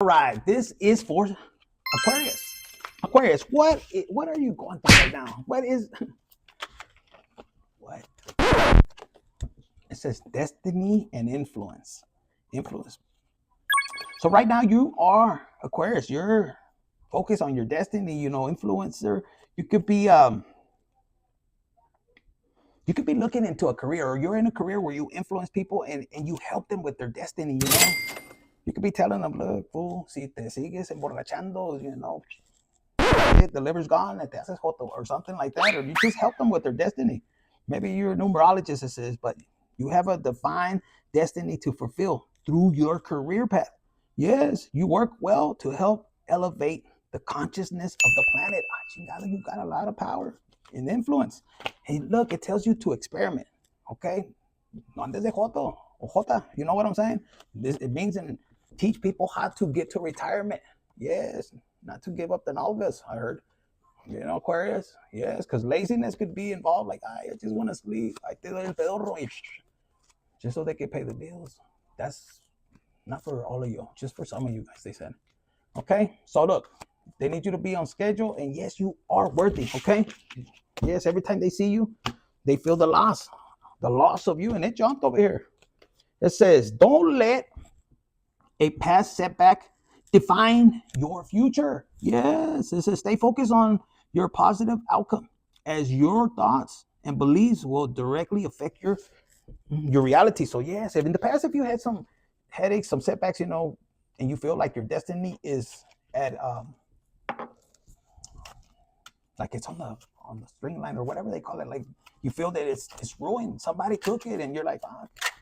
right, this is for Aquarius. Aquarius, what are you going through right now? What? It says destiny and influence. Influence. So right now you are Aquarius. You're focused on your destiny, influencer. You could be looking into a career, or you're in a career where you influence people and you help them with their destiny, You could be telling them, look, fool, si te sigues emborrachando, the liver's gone, te haces joto, or something like that, or you just help them with their destiny. Maybe you're a numerologist, it says, but you have a defined destiny to fulfill through your career path. Yes, you work well to help elevate the consciousness of the planet. You got a lot of power and influence. Hey, look, it tells you to experiment, okay? No andes de joto o jota, you know what I'm saying? It means teach people how to get to retirement. Yes, not to give up the nalgas, I heard. Aquarius, yes, because laziness could be involved. Like, I just want to sleep. Just so they can pay the bills. That's not for all of you, just for some of you guys, they said. Okay, so look, they need you to be on schedule, and yes, you are worthy, okay? Yes, every time they see you, they feel the loss of you, and it jumped over here. It says, don't let a past setback define your future. Yes, it says, stay focused on your positive outcome, as your thoughts and beliefs will directly affect your reality. So yes, if in the past, if you had some headaches, some setbacks, and you feel like your destiny is at like it's on the string line or whatever they call it, like you feel that it's ruined, somebody took it, and you're like,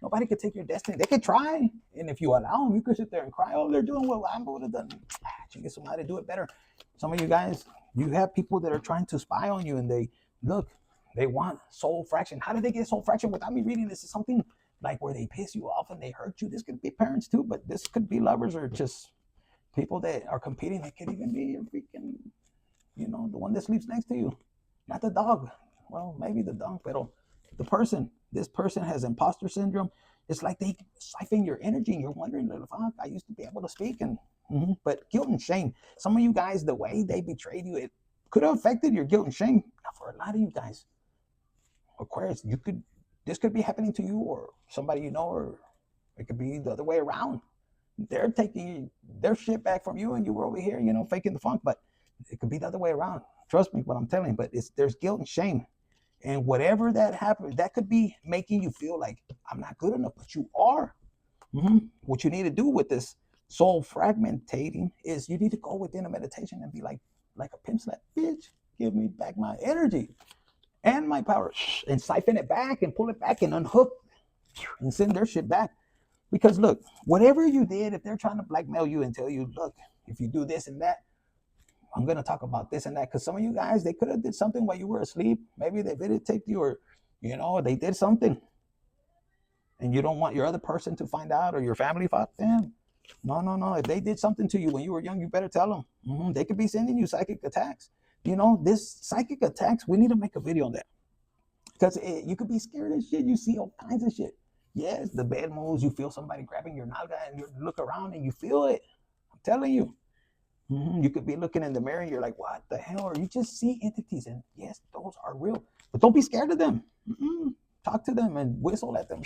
nobody could take your destiny. They could try, and if you allow them, you could sit there and cry, oh, they're doing what I would have done. You get somebody to do it better. Some of you guys, you have people that are trying to spy on you, and they want soul fraction. How did they get soul fraction without me reading this? Is something like where they piss you off and they hurt you. This could be parents too, but this could be lovers or just people that are competing. They could even be your freaking, the one that sleeps next to you, not the dog. Well, maybe the dog, but the person. This person has imposter syndrome. It's like they siphon your energy, and you're wondering, fuck, I used to be able to speak, but guilt and shame. Some of you guys, the way they betrayed you, it could have affected your guilt and shame. Now, for a lot of you guys, Aquarius, this could be happening to you or somebody you know, or it could be the other way around. They're taking their shit back from you, and you were over here, faking the funk. But it could be the other way around. Trust me, what I'm telling you. But there's guilt and shame, and whatever that happens, that could be making you feel like I'm not good enough, but you are. What you need to do with this soul fragmentating is you need to go within a meditation and be like a pimp slap, bitch. Give me back my energy and my power, and siphon it back and pull it back and unhook and send their shit back. Because look, whatever you did, if they're trying to blackmail you and tell you, look, if you do this and that, I'm going to talk about this and that. Because some of you guys, they could have did something while you were asleep. Maybe they videotaped you, or, they did something. And you don't want your other person to find out, or your family find them. No. If they did something to you when you were young, you better tell them. They could be sending you psychic attacks. This psychic attacks, we need to make a video on that. Because you could be scared of shit. You see all kinds of shit. Yes, the bad moves. You feel somebody grabbing your nalga, and you look around and you feel it. I'm telling you. You could be looking in the mirror and you're like, what the hell? Or you just see entities, and yes, those are real. But don't be scared of them. Talk to them and whistle at them.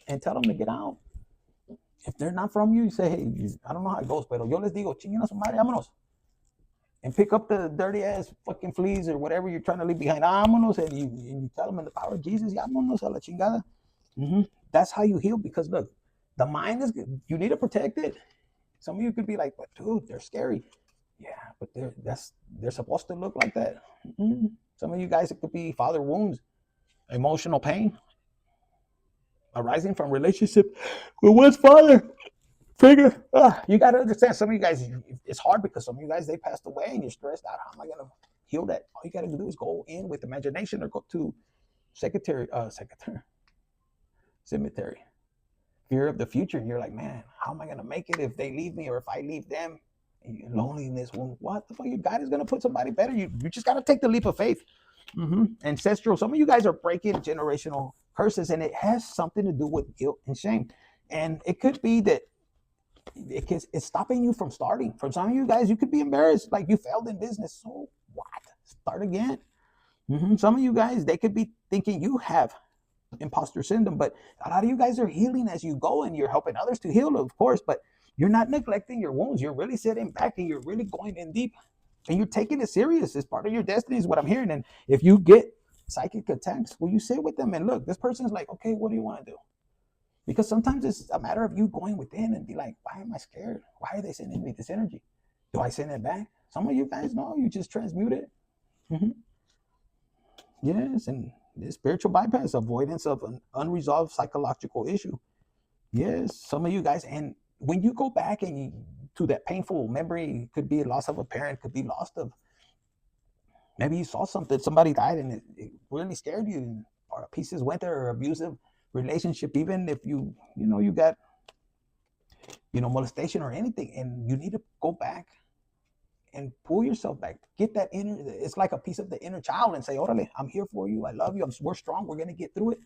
And tell them to get out. If they're not from you, you say, hey, I don't know how it goes, pero yo les digo, chinguen a su madre, vámonos. And pick up the dirty ass fucking fleas or whatever you're trying to leave behind. Vámonos. And you tell them in the power of Jesus, vámonos a la chingada. That's how you heal, because look, the mind is good. You need to protect it. Some of you could be like, but dude, they're scary. Yeah, but they're supposed to look like that. Some of you guys, it could be father wounds, emotional pain arising from relationship with one's father figure. You got to understand, some of you guys, it's hard because some of you guys, they passed away and you're stressed out. How am I going to heal that? All you got to do is go in with imagination, or go to cemetery. Fear of the future, and you're like, man, how am I gonna make it if they leave me, or if I leave them? And loneliness, what the fuck? God is gonna put somebody better. You just gotta take the leap of faith. Ancestral. Some of you guys are breaking generational curses, and it has something to do with guilt and shame. And it could be that it's stopping you from starting. For some of you guys, you could be embarrassed, like you failed in business. So what? Start again. Some of you guys, they could be thinking you have imposter syndrome, but a lot of you guys are healing as you go, and you're helping others to heal, of course, but you're not neglecting your wounds. You're really sitting back and you're really going in deep, and you're taking it serious. It's part of your destiny is what I'm hearing. And if you get psychic attacks, will you sit with them and look, this person's like, okay, what do you want to do? Because sometimes it's a matter of you going within and be like, why am I scared? Why are they sending me this energy? Do I send it back? Some of you guys know, you just transmute it. Yes, and the spiritual bypass, avoidance of an unresolved psychological issue. Yes, some of you guys, and when you go back and to that painful memory, it could be a loss of a parent, could be loss of, maybe you saw something, somebody died and it really scared you, or a pieces went there, or abusive relationship, even if you got, molestation or anything, and you need to go back and pull yourself back, get that inner, it's like a piece of the inner child, and say, orale, I'm here for you, I love you, we're strong, we're going to get through it,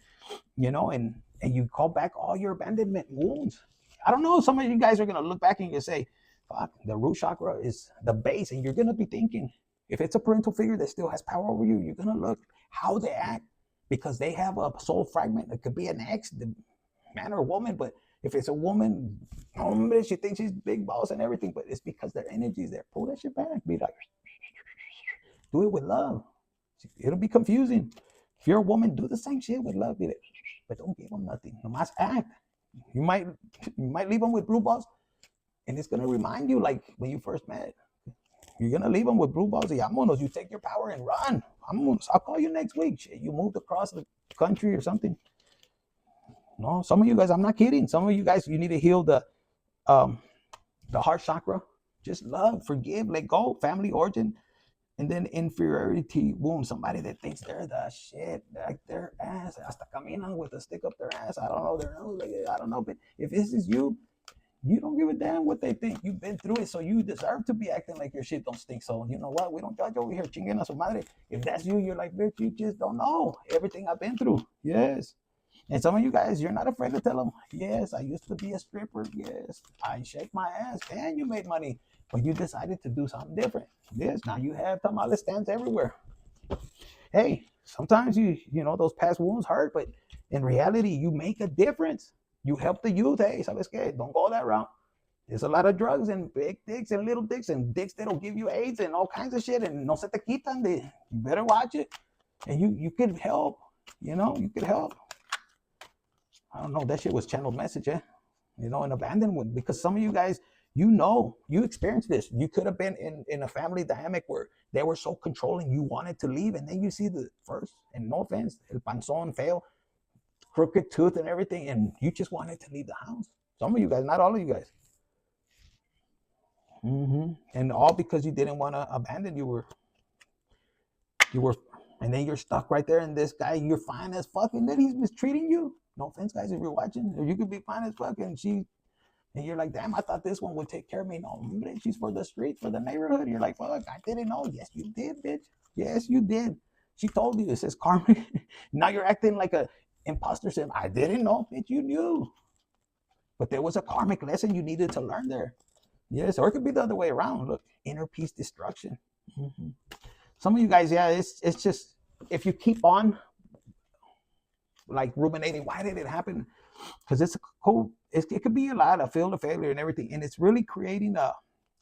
and you call back all your abandonment wounds. I don't know, some of you guys are going to look back and you say, fuck, the root chakra is the base, and you're going to be thinking, if it's a parental figure that still has power over you, you're going to look how they act, because they have a soul fragment. It could be an ex, the man or woman, but if it's a woman, she thinks she's big boss and everything, but it's because their energy is there. Pull that shit back. Be like, do it with love. It'll be confusing. If you're a woman, do the same shit with love. Be like, but don't give them nothing. You must act. You might leave them with blue balls, and it's gonna remind you like when you first met. You're gonna leave them with blue balls. You take your power and run. I'll call you next week. Shit, you moved across the country or something. No, some of you guys, I'm not kidding. Some of you guys, you need to heal the heart chakra. Just love, forgive, let go, family origin, and then inferiority wound. Somebody that thinks they're the shit, like their ass, hasta caminan with a stick up their ass. I don't know their nose, I don't know. But if this is you, you don't give a damn what they think. You've been through it, so you deserve to be acting like your shit don't stink. So you know what? We don't judge over here, chinguen a su madre. If that's you, you're like, bitch, you just don't know everything I've been through. Yes. And some of you guys, you're not afraid to tell them, yes, I used to be a stripper. Yes, I shake my ass and you made money, but you decided to do something different. Yes, now you have tamale stands everywhere. Hey, sometimes those past wounds hurt, but in reality, you make a difference. You help the youth. Hey, ¿sabes qué? Don't go that route. There's a lot of drugs and big dicks and little dicks and dicks that'll give you AIDS and all kinds of shit, and no se te quitan. You better watch it. And you could help. You could help. I don't know, that shit was channeled message, an abandonment, because some of you guys, you experienced this. You could have been in a family dynamic where they were so controlling, you wanted to leave, and then you see the first, and no offense, el panzón fail, crooked tooth and everything, and you just wanted to leave the house. Some of you guys, not all of you guys. And all because you didn't want to abandon, you were, and then you're stuck right there, and this guy, you're fine as fuck, and then he's mistreating you. No offense, guys, if you're watching, or you could be fine as fuck, and you're like, damn, I thought this one would take care of me. No, she's for the street, for the neighborhood. You're like, fuck, I didn't know. Yes, you did, bitch. Yes, you did. She told you. It says karma. Now you're acting like a imposter syndrome. I didn't know, bitch. You knew. But there was a karmic lesson you needed to learn there. Yes, or it could be the other way around. Look, inner peace destruction. Some of you guys, yeah, it's just, if you keep on like ruminating, why did it happen? Because it's cool. It could be a lot of feel of failure and everything, and it's really creating a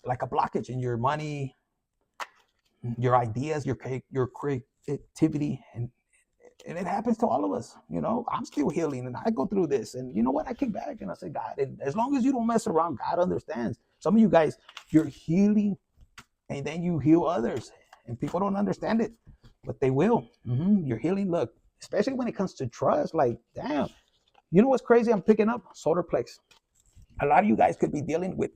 blockage in your money, your ideas, your creativity, and it happens to all of us. I'm still healing, and I go through this, and you know what? I kick back and I say, God, and as long as you don't mess around, God understands. Some of you guys, you're healing, and then you heal others, and people don't understand it, but they will. You're healing. Look. Especially when it comes to trust, like, damn. You know what's crazy? I'm picking up solar plex. A lot of you guys could be dealing with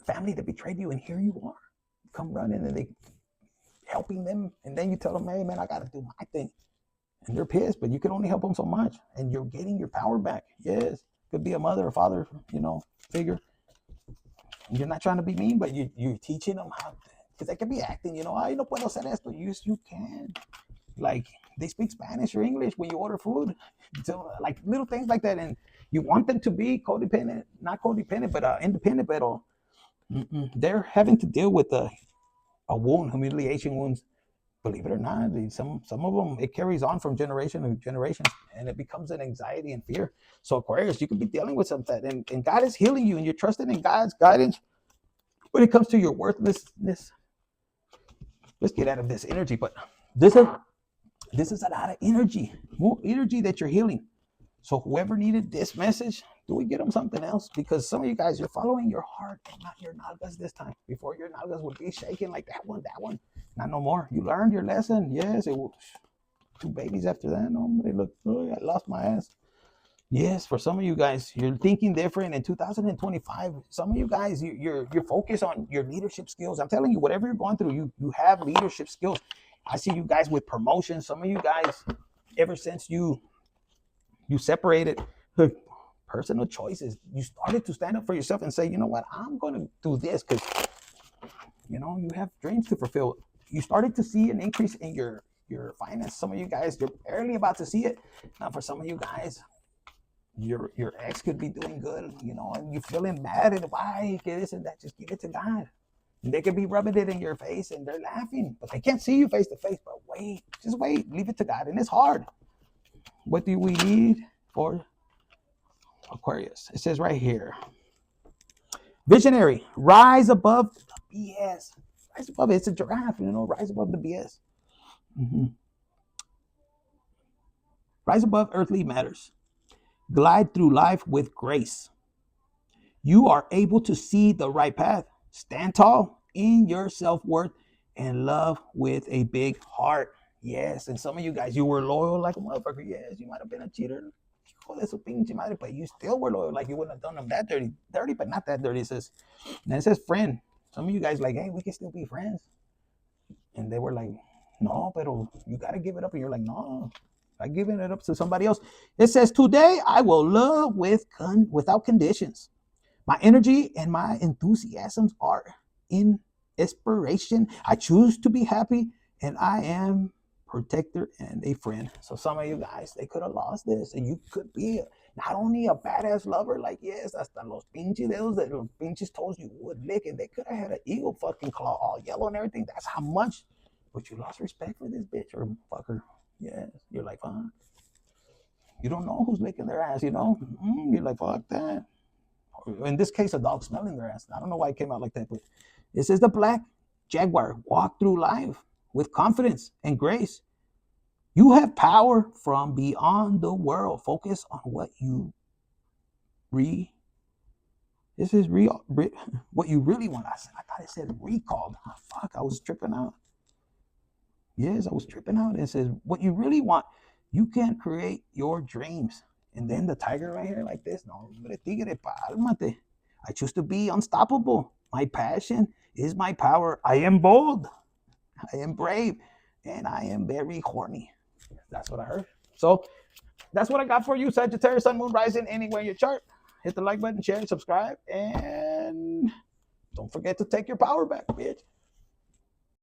family that betrayed you, and here you are, come running, and they helping them, and then you tell them, hey, man, I got to do my thing. And they're pissed, but you can only help them so much, and you're getting your power back. Yes, could be a mother or father, figure. You're not trying to be mean, but you're teaching them how, because they could be acting, ay, no puedo hacer esto. Yes, you can. Like, they speak Spanish or English when you order food. So like little things like that, and you want them to be codependent, not codependent, but independent. But they're having to deal with a wound, humiliation wounds. Believe it or not, some of them, it carries on from generation to generation, and it becomes an anxiety and fear. So Aquarius, you could be dealing with something, and God is healing you, and you're trusting in God's guidance when it comes to your worthlessness. Let's get out of this energy, but this is a lot of energy, more energy that you're healing. So whoever needed this message, do we get them something else? Because some of you guys, you're following your heart and not your nalgas this time. Before, your nalgas would be shaking like that one. Not no more. You learned your lesson. Yes, it will. 2 babies after that. No, they look, oh, I lost my ass. Yes, for some of you guys, you're thinking different in 2025. Some of you guys, you're focused on your leadership skills. I'm telling you, whatever you're going through, you have leadership skills. I see you guys with promotions. Some of you guys, ever since you separated personal choices, you started to stand up for yourself and say, you know what, I'm going to do this because, you know, you have dreams to fulfill. You started to see an increase in your finance. Some of you guys, you're barely about to see it. Now, for some of you guys, your ex could be doing good, you know, and you're feeling mad and why get this and that. Just give it to God. And they could be rubbing it in your face and they're laughing, but they can't see you face to face. But wait, just wait, leave it to God. And it's hard. What do we need for Aquarius? It says right here, visionary, rise above the BS. Rise above it. It's a giraffe, you know, rise above the BS. Rise above earthly matters. Glide through life with grace. You are able to see the right path. Stand tall in your self-worth and love with a big heart. Yes, and some of you guys, you were loyal like a motherfucker. Yes, you might have been a cheater. But you still were loyal. Like you wouldn't have done them that dirty, but not that dirty. It says, and it says friend. Some of you guys like, hey, we can still be friends. And they were like, no, but you got to give it up. And you're like, no, I'm giving it up to somebody else. It says, today I will love without conditions. My energy and my enthusiasms are in inspiration. I choose to be happy, and I am protector and a friend. So some of you guys, they could have lost this, and you could be not only a badass lover, like yes, hasta los pinches dedos that los pinches toes you would lick, and they could have had an eagle fucking claw, all yellow and everything. That's how much, but you lost respect for this bitch or fucker. Yes, you're like, fuck. You don't know who's licking their ass, you know? You're like, fuck that. In this case, a dog smelling their ass. I don't know why it came out like that, but it says the black jaguar walk through life with confidence and grace. You have power from beyond the world. Focus on what you what you really want. I thought it said recalled. Oh, fuck, I was tripping out. Yes, I was tripping out. It says what you really want. You can create your dreams. And then the tiger right here like this. No, tigre, pálmate. I choose to be unstoppable. My passion is my power. I am bold. I am brave. And I am very horny. That's what I heard. So that's what I got for you, Sagittarius, Sun, Moon, Rising, anywhere in your chart. Hit the like button, share, subscribe, and don't forget to take your power back, bitch.